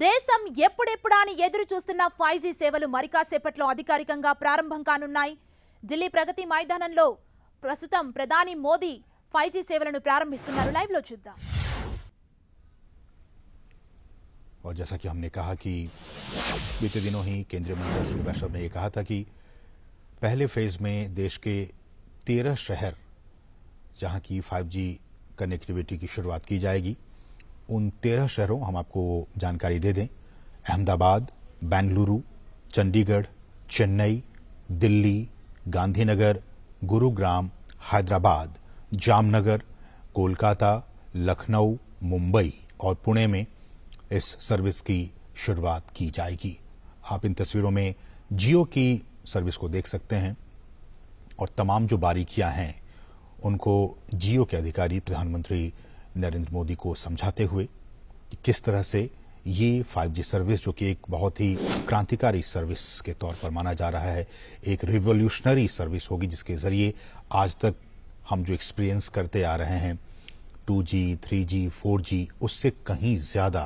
దేశం ఎప్పుడెప్పుడా అని ఎదురు చూస్తున్న 5G సేవలు మరికాసేపట్లో అధికారికంగా ప్రారంభం కానున్నాయి. ఢిల్లీ ప్రగతి మైదానంలో ప్రస్తుతం ప్రధాని మోదీ 5G సేవలను ప్రారంభిస్తున్నారు. లైవ్ లో చూద్దాం. और जैसा कि हमने कहा कि बीते दिनों ही केंद्रीय मंत्री श्री वैष्णव ने यह कहा था कि पहले फेज में देश के 13 शहर जहां की 5G कनेक्टिविटी की शुरुआत की जाएगी, उन 13 शहरों हम आपको जानकारी दे दें। अहमदाबाद, बेंगलुरु, चंडीगढ़, चेन्नई, दिल्ली, गांधीनगर, गुरुग्राम, हैदराबाद, जामनगर, कोलकाता, लखनऊ, मुंबई और पुणे में इस सर्विस की शुरुआत की जाएगी। आप इन तस्वीरों में जियो की सर्विस को देख सकते हैं और तमाम जो बारीकियां हैं उनको जियो के अधिकारी प्रधानमंत्री नरेंद्र मोदी को समझाते हुए कि किस तरह से ये 5G सर्विस, जो कि एक बहुत ही क्रांतिकारी सर्विस के तौर पर माना जा रहा है, एक रिवोल्यूशनरी सर्विस होगी जिसके जरिए आज तक हम जो एक्सपीरियंस करते आ रहे हैं 2G, 3G, 4G, उससे कहीं ज्यादा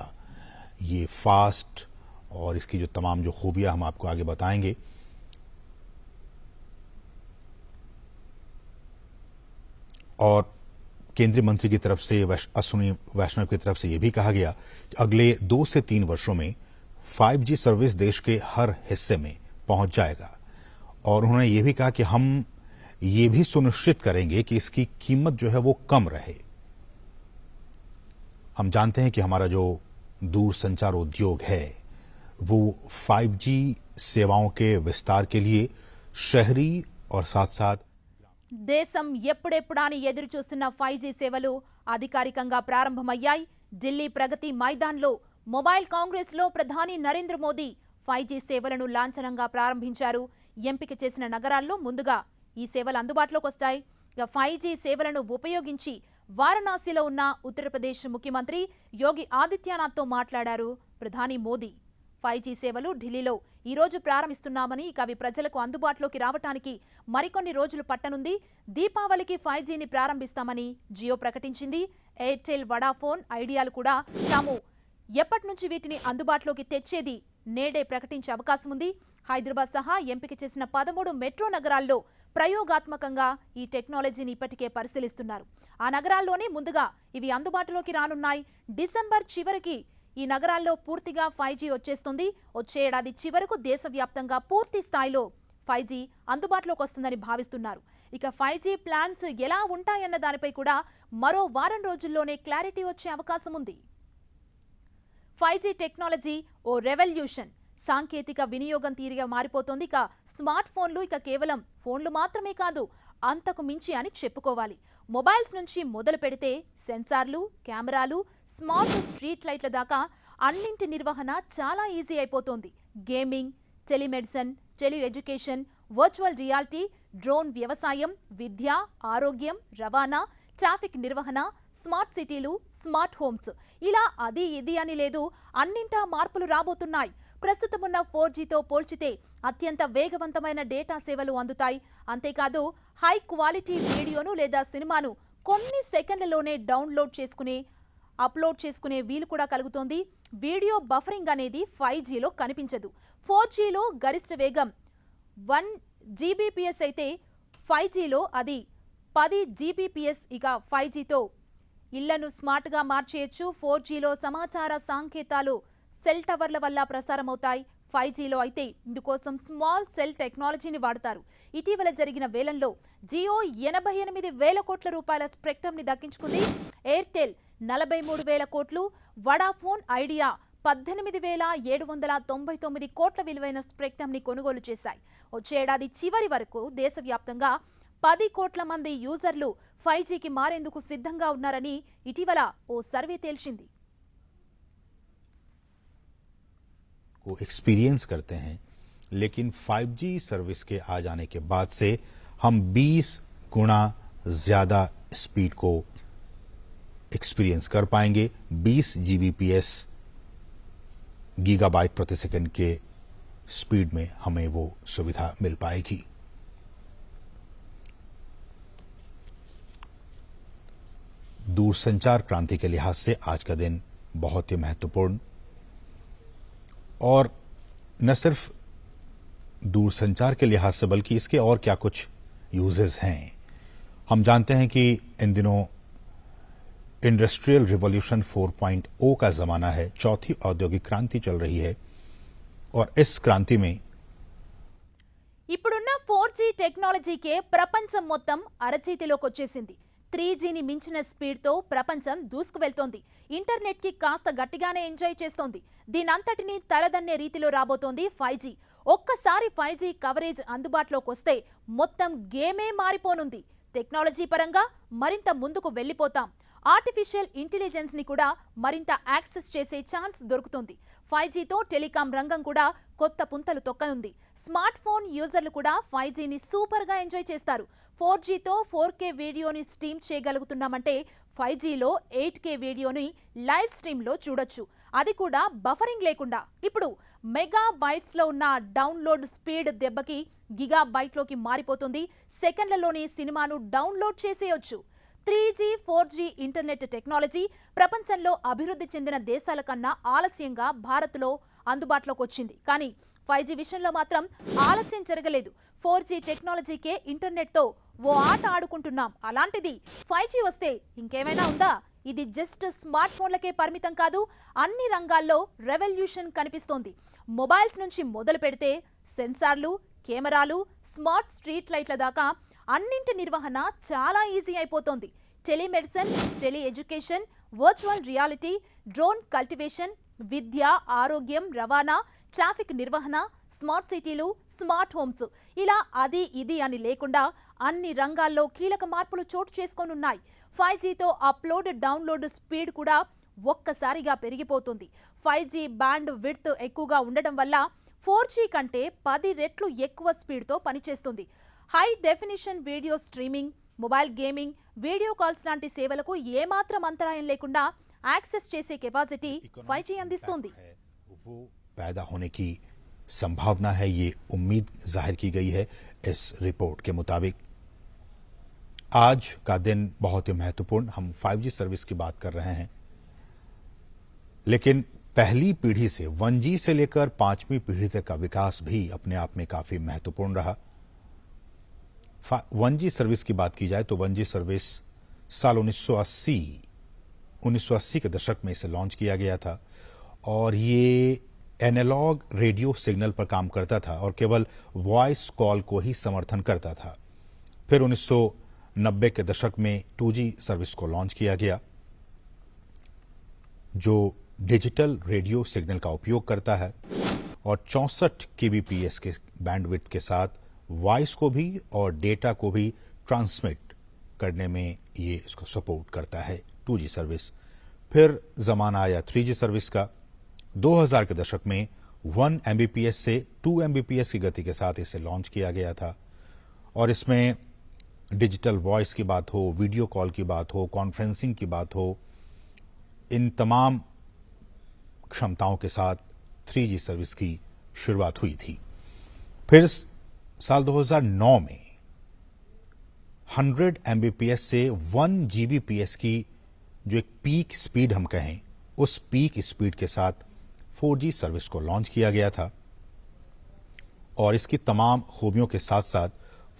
ये फास्ट, और इसकी जो तमाम जो खूबियां हम आपको आगे बताएंगे। और केंद्रीय मंत्री की तरफ से, अश्विनी वैष्णव की तरफ से यह भी कहा गया कि अगले 2 से 3 वर्षों में 5G सर्विस देश के हर हिस्से में पहुंच जाएगा। और उन्होंने ये भी कहा कि हम ये भी सुनिश्चित करेंगे कि इसकी कीमत जो है वो कम रहे। हम जानते हैं कि हमारा जो दूरसंचार उद्योग है वो 5G सेवाओं के विस्तार के लिए शहरी और साथ साथ దేశం ఎప్పుడెప్పుడా అని ఎదురు చూస్తున్న 5G సేవలు అధికారికంగా ప్రారంభమయ్యాయి. ఢిల్లీ ప్రగతి మైదాన్లో మొబైల్ కాంగ్రెస్ లో ప్రధాని నరేంద్ర మోదీ 5G సేవలను లాంఛనంగా ప్రారంభించారు. ఎంపిక చేసిన నగరాల్లో ముందుగా ఈ సేవలు అందుబాటులోకి వస్తాయి. 5G సేవలను ఉపయోగించి వారణాసిలో ఉన్న ఉత్తరప్రదేశ్ ముఖ్యమంత్రి యోగి ఆదిత్యనాథ్తో మాట్లాడారు ప్రధాని మోదీ. 5G సేవలు ఢిల్లీలో ఈ రోజు ప్రారంభిస్తున్నామని, ఇక అవి ప్రజలకు అందుబాటులోకి రావటానికి మరికొన్ని రోజులు పట్టనుంది. దీపావళికి 5Gని ప్రారంభిస్తామని జియో ప్రకటించింది. ఎయిర్టెల్, వడాఫోన్, ఐడియాలు కూడా తాము ఎప్పటి నుంచి వీటిని అందుబాటులోకి తెచ్చేది నేడే ప్రకటించే అవకాశం ఉంది. హైదరాబాద్ సహా ఎంపిక చేసిన 13 మెట్రో నగరాల్లో ప్రయోగాత్మకంగా ఈ టెక్నాలజీని ఇప్పటికే పరిశీలిస్తున్నారు. ఆ నగరాల్లోనే ముందుగా ఇవి అందుబాటులోకి రానున్నాయి. డిసెంబర్ చివరికి ఈ నగరాల్లో పూర్తిగా 5G వచ్చేస్తుంది. వచ్చే ఏడాది చివరకు దేశవ్యాప్తంగా పూర్తి స్థాయిలో 5G అందుబాటులోకి వస్తుందని భావిస్తున్నారు. ఇక 5G ప్లాన్స్ ఎలా ఉంటాయన్న దానిపై కూడా మరో వారం రోజుల్లోనే క్లారిటీ వచ్చే అవకాశం ఉంది. 5G టెక్నాలజీ ఓ రెవల్యూషన్, సాంకేతిక వినియోగం తీరుగా మారిపోతోంది. ఇక స్మార్ట్ ఫోన్లు ఇక కేవలం ఫోన్లు మాత్రమే కాదు, అంతకు మించి అని చెప్పుకోవాలి. మొబైల్స్ నుంచి మొదలు పెడితే సెన్సార్లు, కెమెరాలు, స్మార్ట్ స్ట్రీట్ లైట్ల దాకా అన్నింటి నిర్వహణ చాలా ఈజీ అయిపోతోంది. Gaming, telemedicine, tele education, virtual reality, drone, వ్యవసాయం, విద్య, ఆరోగ్యం, రవాణా, ట్రాఫిక్ నిర్వహణ, స్మార్ట్ సిటీలు, స్మార్ట్ హోమ్స్, ఇలా అది ఇది అని లేదు, అన్నింటా మార్పులు రాబోతున్నాయి. ప్రస్తుతం ఉన్న 4Gతో పోల్చితే అత్యంత వేగవంతమైన డేటా సేవలు అందుతాయి. అంతేకాదు హై క్వాలిటీ వీడియోను లేదా సినిమాను కొన్ని సెకండ్లలోనే డౌన్లోడ్ చేసుకునే, అప్లోడ్ చేసుకునే వీలు కూడా కలుగుతోంది. వీడియో బఫరింగ్ అనేది 5Gలో కనిపించదు. 4Gలో గరిష్ట వేగం 1 Gbps అయితే 5Gలో అది 10 Gbps. ఇక 5Gతో ఇళ్లను స్మార్ట్గా మార్చేయచ్చు. 4Gలో సమాచార సంకేతాలు సెల్ టవర్ల వల్ల ప్రసారమవుతాయి. 5Gలో అయితే ఇందుకోసం స్మాల్ సెల్ టెక్నాలజీని వాడతారు. ఇటీవల జరిగిన వేలంలో జియో 88,000 కోట్ల రూపాయల స్పెక్ట్రమ్ని దక్కించుకుంది. ఎయిర్టెల్ 43,000 కోట్లు, వడాఫోన్, ఐడియా 18,799 కోట్ల విలువైన స్పెక్ట్రమ్ని కొనుగోలు చేశాయి. వచ్చే ఏడాది చివరి వరకు దేశవ్యాప్తంగా 10 కోట్ల మంది యూజర్లు 5Gకి మారేందుకు సిద్ధంగా ఉన్నారని ఇటీవల ఓ సర్వే తేల్చింది. को एक्सपीरियंस करते हैं, लेकिन 5G सर्विस के आ जाने के बाद से हम 20 गुना ज्यादा स्पीड को एक्सपीरियंस कर पाएंगे। 20 Gbps गीगाबाइट प्रति सेकंड के स्पीड में हमें वो सुविधा मिल पाएगी। दूरसंचार क्रांति के लिहाज से आज का दिन बहुत ही महत्वपूर्ण और न सिर्फ दूरसंचार के लिहाज से बल्कि इसके और क्या कुछ यूजेस हैं। हम जानते हैं कि इन दिनों इंडस्ट्रियल रिवॉल्यूशन 4.0 का जमाना है, चौथी औद्योगिक क्रांति चल रही है और इस क्रांति में ఇప్పుడున్న 4G టెక్నాలజీకే ప్రపంచం మొత్తం అరచేతిలోకి వచ్చేసింది. 3Gని మించిన స్పీడ్తో ప్రపంచం దూసుకువెళ్తోంది. ఇంటర్నెట్కి కాస్త గట్టిగానే ఎంజాయ్ చేస్తోంది. దీనంతటినీ తలదన్నే రీతిలో రాబోతోంది 5G. ఒక్కసారి 5G కవరేజ్ అందుబాటులోకి వస్తే మొత్తం గేమే మారిపోనుంది. టెక్నాలజీ పరంగా మరింత ముందుకు వెళ్లిపోతాం. ఆర్టిఫిషియల్ ఇంటెలిజెన్స్ ని కూడా మరింత యాక్సెస్ చేసే ఛాన్స్ దొరుకుతుంది. 5Gతో టెలికాం రంగం కూడా కొత్త పుంతలు తొక్కనుంది. స్మార్ట్ ఫోన్ యూజర్లు కూడా 5Gని సూపర్ గా ఎంజాయ్ చేస్తారు. 4Gతో 4K వీడియోని స్ట్రీమ్ చేయగలుగుతున్నామంటే 5Gలో 8K వీడియోని లైవ్ స్ట్రీమ్లో చూడొచ్చు. అది కూడా బఫరింగ్ లేకుండా. ఇప్పుడు మెగా బైట్స్లో ఉన్న డౌన్లోడ్ స్పీడ్ దెబ్బకి గిగా బైట్లోకి మారిపోతుంది. సెకండ్లలోనే సినిమాను డౌన్లోడ్ చేసేయొచ్చు. 3G, 4G ఇంటర్నెట్ టెక్నాలజీ ప్రపంచంలో అభివృద్ధి చెందిన దేశాల కన్నా ఆలస్యంగా భారత్లో అందుబాటులోకి వచ్చింది. కానీ 5G విషయంలో మాత్రం ఆలస్యం జరగలేదు. 4G టెక్నాలజీకే ఇంటర్నెట్తో ఓ ఆట ఆడుకుంటున్నాం. అలాంటిది 5G వస్తే ఇంకేమైనా ఉందా? ఇది జస్ట్ స్మార్ట్ ఫోన్లకే పరిమితం కాదు, అన్ని రంగాల్లో రెవల్యూషన్ కనిపిస్తోంది. మొబైల్స్ నుంచి మొదలు పెడితే సెన్సార్లు, కెమెరాలు, స్మార్ట్ స్ట్రీట్ లైట్ల దాకా అన్నింటి నిర్వహణ చాలా ఈజీ అయిపోతోంది. Telemedicine, tele education, virtual reality, drone cultivation, విద్య, ఆరోగ్యం, రవాణా, ట్రాఫిక్ నిర్వహణ, స్మార్ట్ సిటీలు, స్మార్ట్ హోమ్స్, ఇలా అది ఇది అని లేకుండా అన్ని రంగాల్లో కీలక మార్పులు చోటు చేసుకోనున్నాయి. 5Gతో అప్లోడ్, డౌన్లోడ్ స్పీడ్ కూడా ఒక్కసారిగా పెరిగిపోతుంది. 5G బ్యాండ్ విడ్త్ ఎక్కువగా ఉండడం వల్ల 4G కంటే 10 రెట్లు ఎక్కువ స్పీడ్తో పనిచేస్తుంది. High definition video streaming, mobile gaming, video calls లాంటి సేవలకు ఏమాత్రం అంతరాయం లేకుండా యాక్సెస్ చేసే కెపాసిటీ 5G అందిస్తుంది. वो पैदा होने की संभावना है, ये उम्मीद जाहिर की गई है इस रिपोर्ट के मुताबिक। आज का दिन बहुत ही महत्वपूर्ण, हम 5G सर्विस की बात कर रहे हैं, लेकिन पहली पीढ़ी से 1G से लेकर 5वीं पीढ़ी तक का विकास भी अपने आप में काफी महत्वपूर्ण रहा। 1G सर्विस की बात की जाए तो 1G सर्विस साल 1980 के दशक में इसे लॉन्च किया गया था और ये एनालॉग रेडियो सिग्नल पर काम करता था और केवल वॉइस कॉल को ही समर्थन करता था। फिर 1990 के दशक में 2G सर्विस को लॉन्च किया गया जो डिजिटल रेडियो सिग्नल का उपयोग करता है और 64 kbps के बैंडविड्थ के साथ वॉइस को भी और डेटा को भी ट्रांसमिट करने में ये इसको सपोर्ट करता है 2G सर्विस। फिर जमाना आया 3G सर्विस का। 2000 के दशक में 1 Mbps से 2 Mbps की गति के साथ इसे लॉन्च किया गया था और इसमें डिजिटल वॉइस की बात हो, वीडियो कॉल की बात हो, कॉन्फ्रेंसिंग की बात हो, इन तमाम क्षमताओं के साथ 3G सर्विस की शुरुआत हुई थी। फिर साल 2009 में 100 Mbps से 1 Gbps की जो एक पीक स्पीड हम कहें, उस पीक स्पीड के साथ 4G सर्विस को लॉन्च किया गया था और इसकी तमाम खूबियों के साथ साथ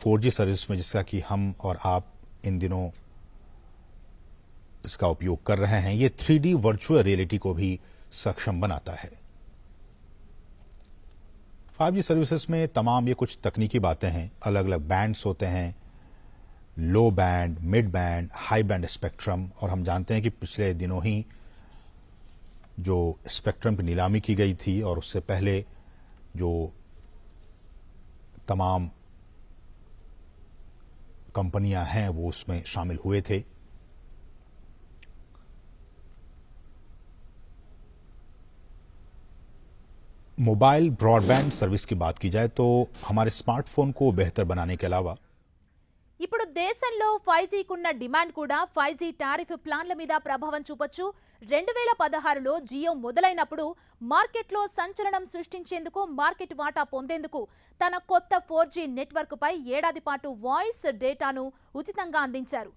4G सर्विस में जिसका कि हम और आप इन दिनों इसका उपयोग कर रहे हैं, ये 3D वर्चुअल रियलिटी को भी सक्षम बनाता है। 5G सर्विसेज में तमाम ये कुछ तकनीकी बातें हैं, अलग अलग बैंड्स होते हैं, लो band, mid band, high band spectrum, और हम जानते हैं कि पिछले दिनों ही जो स्पेक्ट्रम की नीलामी की गई थी और उससे पहले जो तमाम कंपनियां हैं वो उसमें शामिल हुए थे। मोबाइल ब्रॉडबैंड सर्विस की बात की जाए तो हमारे स्मार्टफोन को बेहतर बनाने के अलावा ఇప్పుడు దేశంలో 5Gకున్న డిమాండ్ కూడా 5G టారిఫ్ ప్లాన్ల మీద ప్రభావం చూపొచ్చు. 2016లో జియో మొదలైనప్పుడు మార్కెట్లో సంచలనం సృష్టించేందుకు, మార్కెట్ వాటా పొందేందుకు తన కొత్త 4G నెట్వర్క్ పై ఏడాది పాటు వాయిస్ డేటాను ఉచితంగా అందించారు.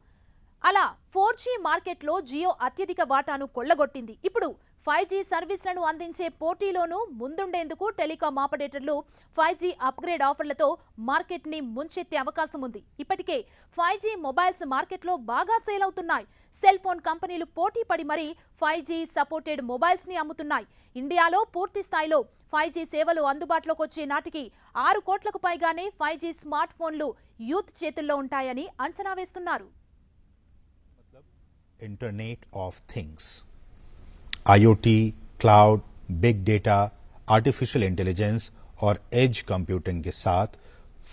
అలా 4G మార్కెట్లో జియో అత్యధిక వాటాను కొల్లగొట్టింది. ఇప్పుడు 5G సర్వీసులను అందించే పోటీలోనూ ముందుండేందుకు టెలికాం ఆపరేటర్లు 5G అప్గ్రేడ్ ఆఫర్లతో మార్కెట్ని ముంచెత్తే అవకాశం ఉంది. ఇప్పటికే 5G మొబైల్స్ మార్కెట్లో బాగా సేల్ అవుతున్నాయి. సెల్ ఫోన్ కంపెనీలు పోటీ పడి మరీ 5G సపోర్టెడ్ మొబైల్స్ ని అమ్ముతున్నాయి. ఇండియాలో పూర్తి స్థాయిలో 5G సేవలు అందుబాటులోకి వచ్చే నాటికి 6 కోట్లకు పైగానే 5G స్మార్ట్ ఫోన్లు యూత్ చేతుల్లో ఉంటాయని అంచనా వేస్తున్నారు. Internet of things, IoT, cloud, big data, artificial intelligence और एज कंप्यूटिंग के साथ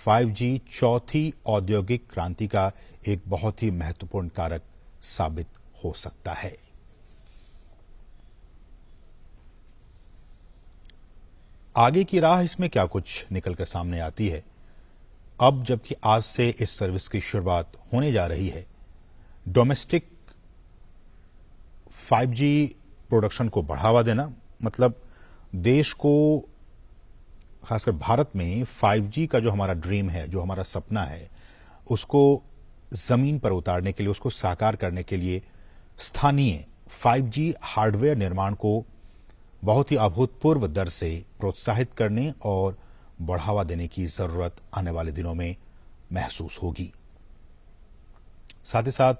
5G चौथी औद्योगिक क्रांति का एक बहुत ही महत्वपूर्ण कारक साबित हो सकता है। आगे की राह इसमें क्या कुछ निकलकर सामने आती है। अब जबकि आज से इस सर्विस की शुरुआत होने जा रही है, डोमेस्टिक 5G प्रोडक्शन को बढ़ावा देना, मतलब देश को, खासकर भारत में 5G का जो हमारा ड्रीम है, जो हमारा सपना है, उसको जमीन पर उतारने के लिए, उसको साकार करने के लिए स्थानीय 5G हार्डवेयर निर्माण को बहुत ही अभूतपूर्व दर से प्रोत्साहित करने और बढ़ावा देने की जरूरत आने वाले दिनों में महसूस होगी। साथ ही साथ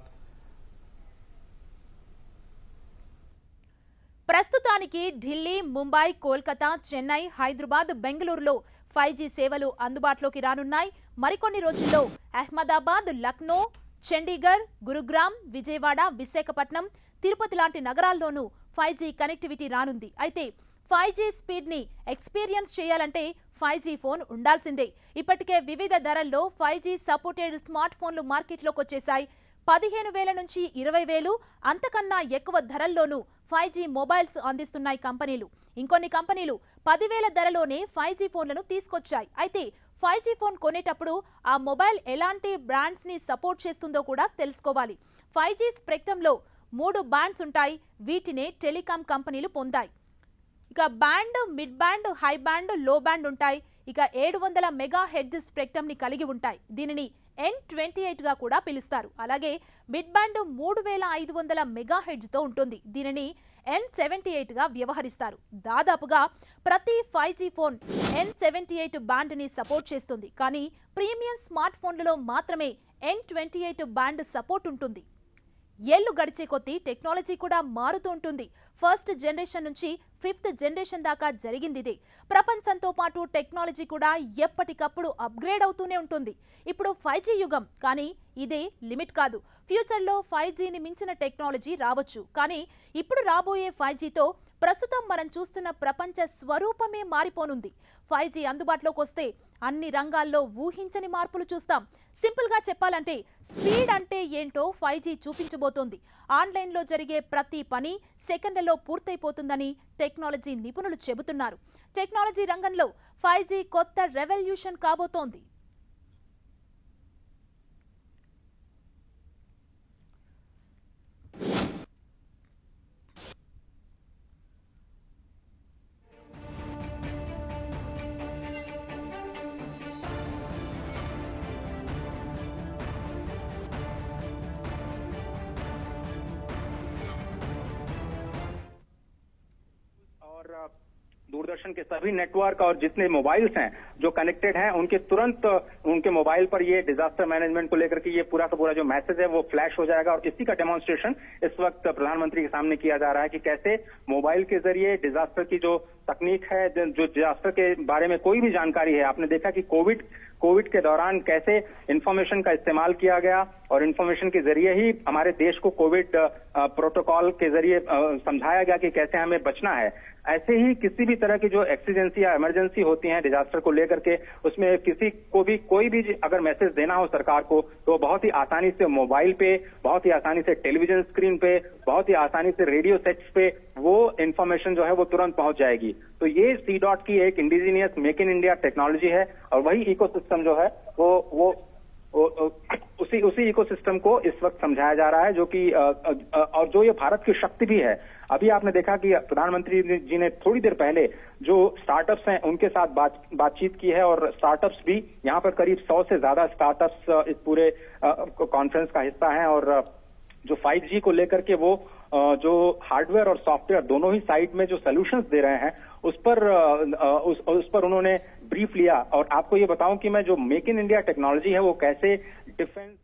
ప్రస్తుతానికి ఢిల్లీ, ముంబై, కోల్కతా, చెన్నై, హైదరాబాద్, బెంగళూరులో 5G సేవలు అందుబాటులోకి రానున్నాయి. మరికొన్ని రోజుల్లో అహ్మదాబాద్, లక్నో, చండీగఢ్, గురుగ్రామ్, విజయవాడ, విశాఖపట్నం, తిరుపతి లాంటి నగరాల్లోనూ 5G కనెక్టివిటీ రానుంది. అయితే 5G స్పీడ్ ని ఎక్స్పీరియన్స్ చేయాలంటే 5G ఫోన్ ఉండాల్సిందే. ఇప్పటికే వివిధ ధరల్లో 5G సపోర్టెడ్ స్మార్ట్ ఫోన్లు మార్కెట్లోకి వచ్చేశాయి. 15,000 నుంచి 20,000 అంతకన్నా ఎక్కువ ధరల్లోనూ 5G మొబైల్స్ అందిస్తున్నాయి కంపెనీలు. ఇంకొన్ని కంపెనీలు 10,000 ధరలోనే 5G ఫోన్లను తీసుకొచ్చాయి. అయితే 5G ఫోన్ కొనేటప్పుడు ఆ మొబైల్ ఎలాంటి బ్రాండ్స్ ని సపోర్ట్ చేస్తుందో కూడా తెలుసుకోవాలి. 5G స్పెక్ట్రమ్లో 3 బ్యాండ్స్ ఉంటాయి. వీటినే టెలికాం కంపెనీలు పొందాయి. ఇక band, mid band, high band, లో బ్యాండ్ ఉంటాయి. ఇక 700 మెగా హెర్ట్జ్ స్పెక్ట్రమ్ ని కలిగి ఉంటాయి. దీనిని N28 గా కూడా పిలుస్తారు. అలాగే మిడ్ బ్యాండ్ 3500 మెగా హెర్ట్జ్ తో ఉంటుంది. దీనిని N78 గా వ్యవహరిస్తారు. దాదాపుగా ప్రతి 5G ఫోన్ N78 బ్యాండ్ ని సపోర్ట్ చేస్తుంది. కానీ ప్రీమియం స్మార్ట్ ఫోన్లలో మాత్రమే N28 బ్యాండ్ సపోర్ట్ ఉంటుంది. ఏళ్లు గడిచే కొద్దీ టెక్నాలజీ కూడా మారుతూ ఉంటుంది. ఫస్ట్ జనరేషన్ నుంచి 5th జనరేషన్ దాకా జరిగింది ఇదే. ప్రపంచంతో పాటు టెక్నాలజీ కూడా ఎప్పటికప్పుడు అప్గ్రేడ్ అవుతూనే ఉంటుంది. ఇప్పుడు 5G యుగం, కానీ ఇదే లిమిట్ కాదు. ఫ్యూచర్లో 5Gని మించిన టెక్నాలజీ రావచ్చు. కానీ ఇప్పుడు రాబోయే 5Gతో ప్రస్తుతం మనం చూస్తున్న ప్రపంచ స్వరూపమే మారిపోనుంది. 5G అందుబాటులోకి వస్తే అన్ని రంగాల్లో ఊహించని మార్పులు చూస్తాం. సింపుల్గా చెప్పాలంటే స్పీడ్ అంటే ఏంటో 5G చూపించబోతోంది. ఆన్లైన్లో జరిగే ప్రతి పని సెకండ్లలో పూర్తయిపోతుందని టెక్నాలజీ నిపుణులు చెబుతున్నారు. టెక్నాలజీ రంగంలో 5G కొత్త రెవల్యూషన్ కాబోతోంది. दूरदर्शन के सभी नेटवर्क और जितने मोबाइल्स हैं जो कनेक्टेड हैं उनके तुरंत उनके मोबाइल पर ये डिजास्टर मैनेजमेंट को लेकर के ये पूरा का पूरा जो मैसेज है वो फ्लैश हो जाएगा। और इसी का डेमोन्स्ट्रेशन इस वक्त प्रधानमंत्री के सामने किया जा रहा है कि कैसे मोबाइल के जरिए डिजास्टर की जो तकनीक है, जो डिजास्टर के बारे में कोई भी जानकारी है, आपने देखा कि कोविड के दौरान कैसे इंफॉर्मेशन का इस्तेमाल किया गया और इंफॉर्मेशन के जरिए ही हमारे देश को कोविड प्रोटोकॉल के जरिए समझाया गया कि कैसे हमें बचना है। ऐसे ही किसी भी तरह की जो एक्सीडेंसी या इमरजेंसी होती है डिजास्टर को लेकर के, उसमें किसी को भी कोई भी अगर मैसेज देना हो सरकार को तो बहुत ही आसानी से मोबाइल पे, बहुत ही आसानी से टेलीविजन स्क्रीन पे, बहुत ही आसानी से रेडियो सेट्स पे वो इंफॉर्मेशन जो है वो तुरंत पहुंच जाएगी। तो ये C-DOT की एक indigenous make in India technology है और वही इकोसिस्टम जो है वो उसी इकोसिस्टम को इस वक्त समझाया जा रहा है, जो कि और जो ये भारत की शक्ति भी है। अभी आपने देखा कि प्रधानमंत्री जी ने थोड़ी देर पहले जो स्टार्टअप्स हैं उनके साथ बातचीत की है और स्टार्टअप्स भी यहाँ पर करीब 100 से ज्यादा स्टार्टअप्स इस पूरे कॉन्फ्रेंस का हिस्सा हैं और जो 5G को लेकर के वो जो हार्डवेयर और सॉफ्टवेयर दोनों ही साइड में जो सोल्यूशंस दे रहे हैं उस पर उन्होंने ब्रीफ लिया। और आपको ये बताऊं कि मैं जो मेक इन इंडिया टेक्नोलॉजी है वो कैसे डिफेंस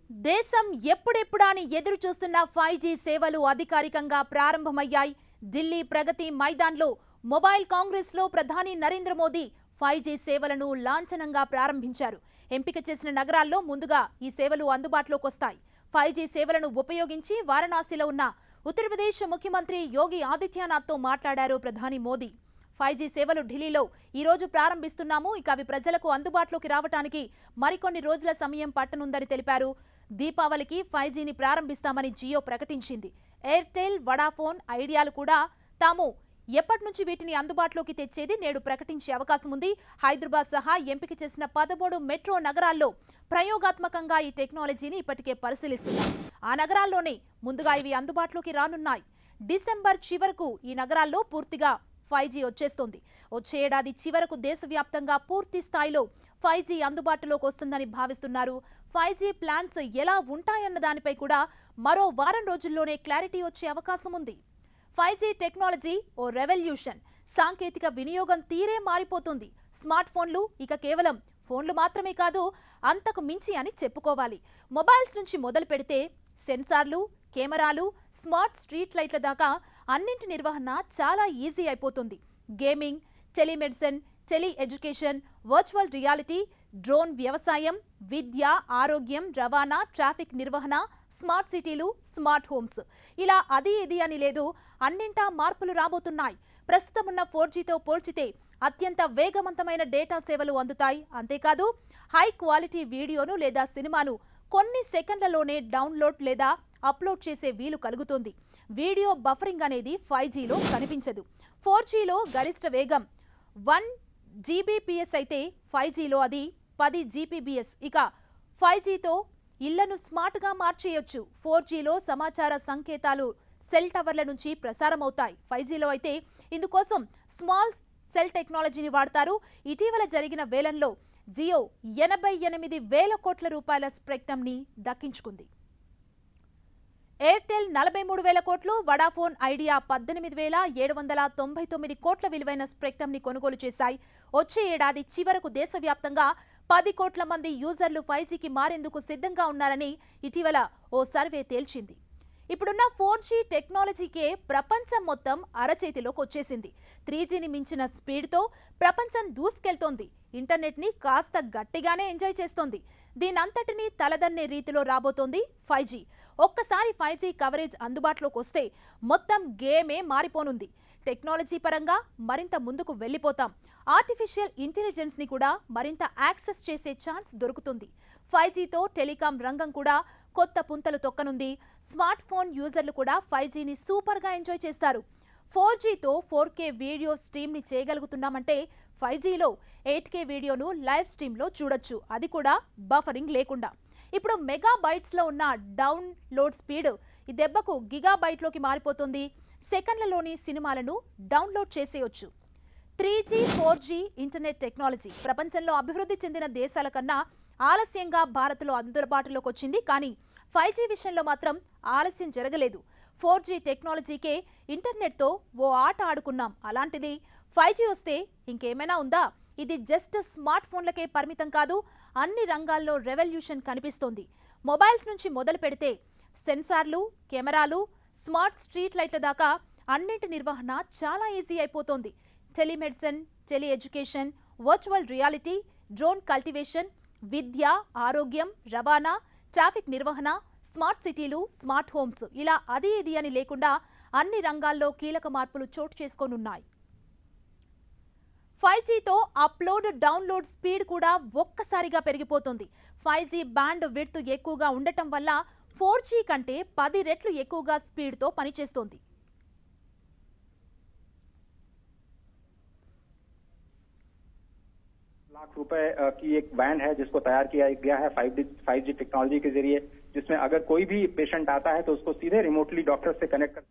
దేశం ఎప్పుడెప్పుడా అని ఎదురు చూస్తున్న 5G సేవలు అధికారికంగా ప్రారంభమయ్యాయి. ఢిల్లీ ప్రగతి మైదాన్లో మొబైల్ కాంగ్రెస్లో ప్రధాని నరేంద్ర మోదీ 5G సేవలను లాంఛనంగా ప్రారంభించారు. ఎంపిక చేసిన నగరాల్లో ముందుగా ఈ సేవలు అందుబాటులోకి వస్తాయి. 5G సేవలను ఉపయోగించి వారణాసిలో ఉన్న ఉత్తరప్రదేశ్ ముఖ్యమంత్రి యోగి ఆదిత్యనాథ్తో మాట్లాడారు ప్రధాని మోదీ. 5G సేవలు ఢిల్లీలో ఈ రోజు ప్రారంభిస్తున్నాము. ఇక అవి ప్రజలకు అందుబాటులోకి రావడానికి మరికొన్ని రోజుల సమయం పట్టనుందని తెలిపారు. దీపావళికి 5Gని ప్రారంభిస్తామని జియో ప్రకటించింది. ఎయిర్టెల్, వడాఫోన్, ఐడియాలు కూడా తాము ఎప్పటి నుంచి వీటిని అందుబాటులోకి తెచ్చేది నేడు ప్రకటించే అవకాశం ఉంది. హైదరాబాద్ సహా ఎంపిక చేసిన 13 మెట్రో నగరాల్లో ప్రయోగాత్మకంగా ఈ టెక్నాలజీని ఇప్పటికే పరిశీలిస్తున్నారు. ఆ నగరాల్లోనే ముందుగా ఇవి అందుబాటులోకి రానున్నాయి. డిసెంబర్ చివరకు ఈ నగరాల్లో పూర్తిగా 5G వచ్చేస్తోంది. వచ్చే ఏడాది చివరకు దేశవ్యాప్తంగా పూర్తి స్థాయిలో 5G అందుబాటులోకి వస్తుందని భావిస్తున్నారు. 5G ప్లాన్స్ ఎలా ఉంటాయన్న దానిపై కూడా మరో వారం రోజుల్లోనే క్లారిటీ వచ్చే అవకాశం ఉంది. 5G టెక్నాలజీ ఓ రెవల్యూషన్. సాంకేతిక వినియోగం తీరే మారిపోతుంది. స్మార్ట్ ఫోన్లు ఇక కేవలం ఫోన్లు మాత్రమే కాదు, అంతకు మించి అని చెప్పుకోవాలి. మొబైల్స్ నుంచి మొదలు పెడితే సెన్సార్లు, కెమెరాలు, స్మార్ట్ స్ట్రీట్ లైట్ల దాకా అన్నింటి నిర్వహణ చాలా ఈజీ అయిపోతుంది. Gaming, telemedicine, tele education, virtual reality, drone వ్యవసాయం, విద్య, ఆరోగ్యం, రవాణా, ట్రాఫిక్ నిర్వహణ, స్మార్ట్ సిటీలు, స్మార్ట్ హోమ్స్, ఇలా అది ఇది అని లేదు, అన్నింటా మార్పులు రాబోతున్నాయి. ప్రస్తుతం ఉన్న 4Gతో పోల్చితే అత్యంత వేగవంతమైన డేటా సేవలు అందుతాయి. అంతేకాదు హై క్వాలిటీ వీడియోను లేదా సినిమాను కొన్ని సెకండ్లలోనే డౌన్లోడ్ లేదా అప్లోడ్ చేసే వీలు కలుగుతుంది. వీడియో బఫరింగ్ అనేది 5Gలో కనిపించదు. 4Gలో గరిష్ట వేగం 1 Gbps అయితే 5Gలో అది 10 Gbps. ఇక 5Gతో ఇళ్లను స్మార్ట్గా మార్చేయొచ్చు. 4Gలో సమాచార సంకేతాలు సెల్ టవర్ల నుంచి ప్రసారమవుతాయి. 5Gలో అయితే ఇందుకోసం స్మాల్ సెల్ టెక్నాలజీని వాడతారు. ఇటీవల జరిగిన వేలంలో జియో 88,000 కోట్ల రూపాయల స్పెక్ట్రమ్ని దక్కించుకుంది. ఎయిర్టెల్ 43,000 కోట్లు, వడాఫోన్, ఐడియా 18,799 కోట్ల విలువైన స్పెక్ట్రమ్ని కొనుగోలు చేశాయి. వచ్చే ఏడాది చివరకు దేశవ్యాప్తంగా 10 కోట్ల మంది యూజర్లు 5Gకి మారేందుకు సిద్ధంగా ఉన్నారని ఇటీవల ఓ సర్వే తేల్చింది. ఇప్పుడున్న 4G టెక్నాలజీకే ప్రపంచం మొత్తం అరచేతిలోకి వచ్చేసింది. 3Gని మించిన స్పీడ్తో ప్రపంచం దూసుకెళ్తోంది. ఇంటర్నెట్ని కాస్త గట్టిగానే ఎంజాయ్ చేస్తోంది. దీనంతటినీ తలదన్నే రీతిలో రాబోతోంది 5G. ఒక్కసారి 5G కవరేజ్ అందుబాటులోకి వస్తే మొత్తం గేమే మారిపోనుంది. టెక్నాలజీ పరంగా మరింత ముందుకు వెళ్ళిపోతాం. ఆర్టిఫిషియల్ ఇంటెలిజెన్స్ని కూడా మరింత యాక్సెస్ చేసే ఛాన్స్ దొరుకుతుంది. 5Gతో టెలికాం రంగం కూడా కొత్త పుంతలు తొక్కనుంది. స్మార్ట్ ఫోన్ యూజర్లు కూడా 5Gని సూపర్గా ఎంజాయ్ చేస్తారు. 4Gతో 4K వీడియో స్ట్రీమ్ని చేయగలుగుతున్నామంటే 5Gలో 8K వీడియోను లైవ్ స్ట్రీమ్లో చూడొచ్చు, అది కూడా బఫరింగ్ లేకుండా. ఇప్పుడు మెగాబైట్స్లో ఉన్న డౌన్లోడ్ స్పీడ్ ఈ దెబ్బకు గిగాబైట్లోకి మారిపోతుంది. సెకండ్లలోని సినిమాలను డౌన్లోడ్ చేసేయొచ్చు. 3G, 4G ఇంటర్నెట్ టెక్నాలజీ ప్రపంచంలో అభివృద్ధి చెందిన దేశాల కన్నా ఆలస్యంగా భారత్లో అందుబాటులోకి వచ్చింది. కానీ 5G విషయంలో మాత్రం ఆలస్యం జరగలేదు. 4G టెక్నాలజీకే ఇంటర్నెట్తో ఓ ఆట ఆడుకున్నాం. అలాంటిది 5G వస్తే ఇంకేమైనా ఉందా? ఇది జస్ట్ స్మార్ట్ ఫోన్లకే పరిమితం కాదు, అన్ని రంగాల్లో రెవల్యూషన్ కనిపిస్తోంది. మొబైల్స్ నుంచి మొదలు పెడితే సెన్సార్లు, కెమెరాలు, స్మార్ట్ స్ట్రీట్ లైట్ల దాకా అన్నింటి నిర్వహణ చాలా ఈజీ అయిపోతోంది. Telemedicine, tele education, virtual reality, drone cultivation, విద్య, ఆరోగ్యం, రవాణా, ట్రాఫిక్ నిర్వహణ, స్మార్ట్ సిటీలు, స్మార్ట్ హోమ్స్, ఇలా అది ఇది అని లేకుండా అన్ని రంగాల్లో కీలక మార్పులు చోటు చేసుకోనున్నాయి. 5Gతో అప్లోడ్, డౌన్లోడ్ స్పీడ్ కూడా ఒక్కసారిగా పెరిగిపోతుంది. 5G బ్యాండ్ విడ్త్ ఎక్కువగా ఉండటం వల్ల 4G కంటే 10 రెట్లు ఎక్కువగా స్పీడ్తో పనిచేస్తోంది. लाख रुपए की एक बैंड है जिसको तैयार किया गया है 5G टेक्नोलॉजी के जरिए, जिसमें अगर कोई भी पेशेंट आता है तो उसको सीधे रिमोटली डॉक्टर से कनेक्ट कर